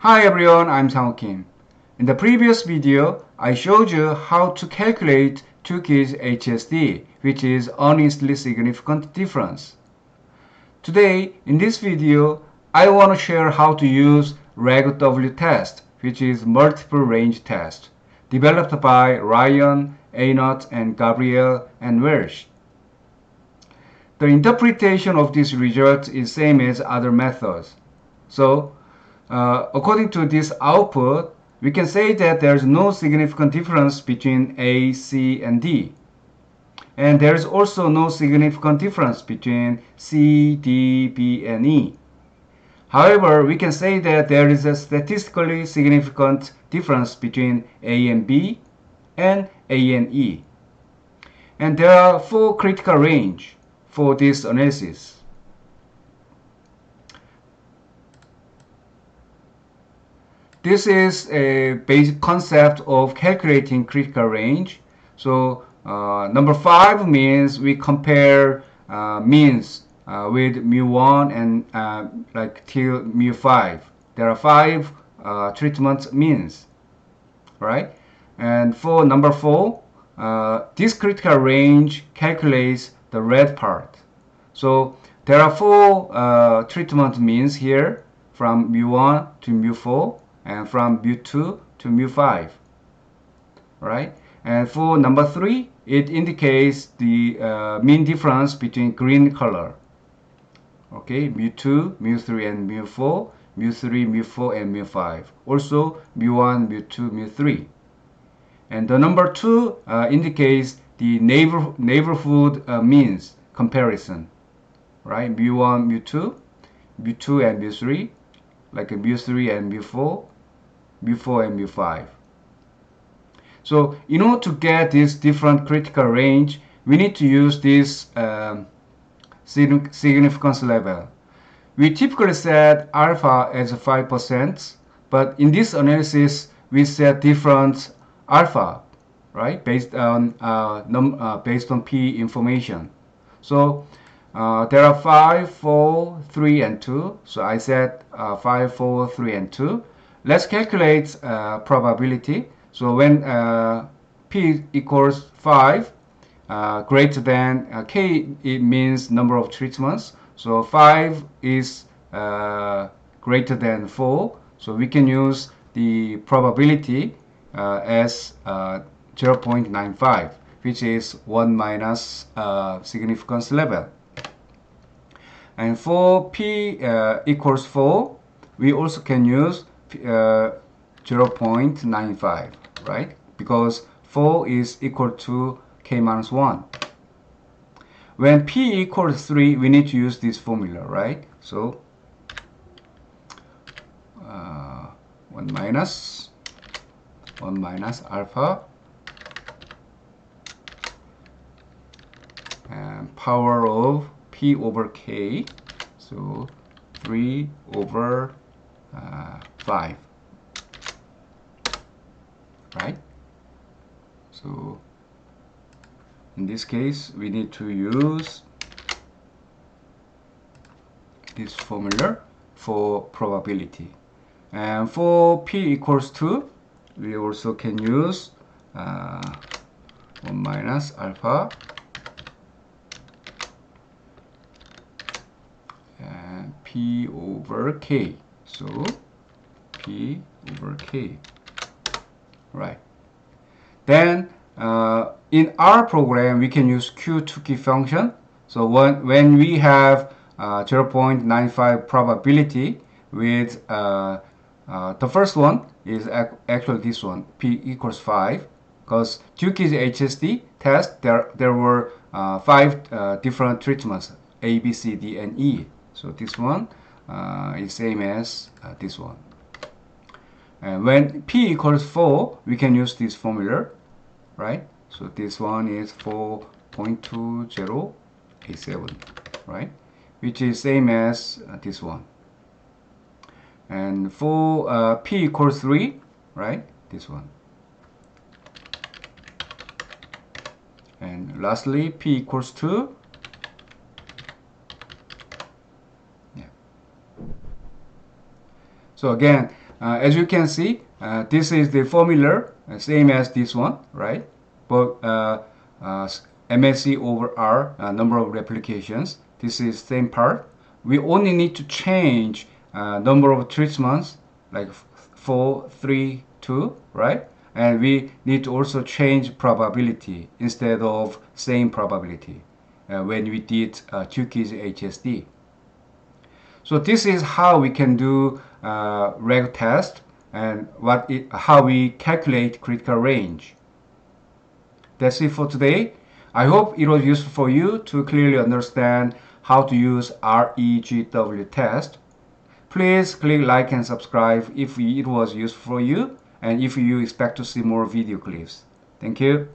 Hi everyone, I'm Sangwoo. In the previous video, I showed you how to calculate Tukey's HSD, which is honestly significant difference. Today, in this video, I want to share how to use REGW.test, which is multiple range test, developed by Ryan, Einot, and Gabriel and Welsch. The interpretation of this result is same as other methods. So, according to this output, we can say that there is no significant difference between A, C, and D. And there is also no significant difference between C, D, B, and E. However, we can say that there is a statistically significant difference between A and B and A and E. And there are four critical ranges for this analysis. This is a basic concept of calculating critical range. So number 5 means we compare means with mu1 and like till mu5. There are 5 treatment means, right? And for number 4, this critical range calculates the red part. So there are 4 treatment means here from mu1 to mu4 and from mu2 to mu5, right? And for number 3, it indicates the mean difference between green color. Okay, mu2, mu3, and mu4, mu3, mu4, and mu5. Also mu1, mu2, mu3. And the number 2 indicates the neighborhood means comparison, right? mu1, mu2, mu2 and mu3, like mu3 and mu4, mu4 and mu5. So in order to get this different critical range, we need to use this significance level. We typically set alpha as 5%, but in this analysis, we set different alpha, right, based on P information. So there are 5, 4, 3, and 2. So I set 5, 4, 3, and 2. Let's calculate probability. So when P equals 5, greater than K, it means number of treatments. So 5 is greater than 4. So we can use the probability as 0.95, which is 1 minus significance level. And for P equals 4, we also can use 0.95, right? Because 4 is equal to K minus 1. When P equals 3, we need to use this formula, right? So 1 minus alpha and power of P over K, so 3 over 5, right? So in this case, we need to use this formula for probability. And for P equals 2, we also can use 1 minus alpha and P over K. So P over K, right? Then in our program, we can use Q-Tukey function. So when we have 0.95 probability with the first one is actually this one, P equals 5, because Tukey's HSD test, there were 5 different treatments, A, B, C, D, and E. So this one is same as this one. And when P equals 4, we can use this formula, right? So this one is 4.2087, right? Which is same as this one. And for P equals 3, right? This one. And lastly, P equals 2. Yeah. So again, as you can see, this is the formula, same as this one, right? But MSE over R, number of replications. This is same part. We only need to change number of treatments, like 4, 3, 2, right? And we need to also change probability instead of same probability when we did Tukey's HSD. So this is how we can do REGW test and how we calculate critical range. That's it for today. I hope it was useful for you to clearly understand how to use REGW test. Please click like and subscribe if it was useful for you and if you expect to see more video clips. Thank you.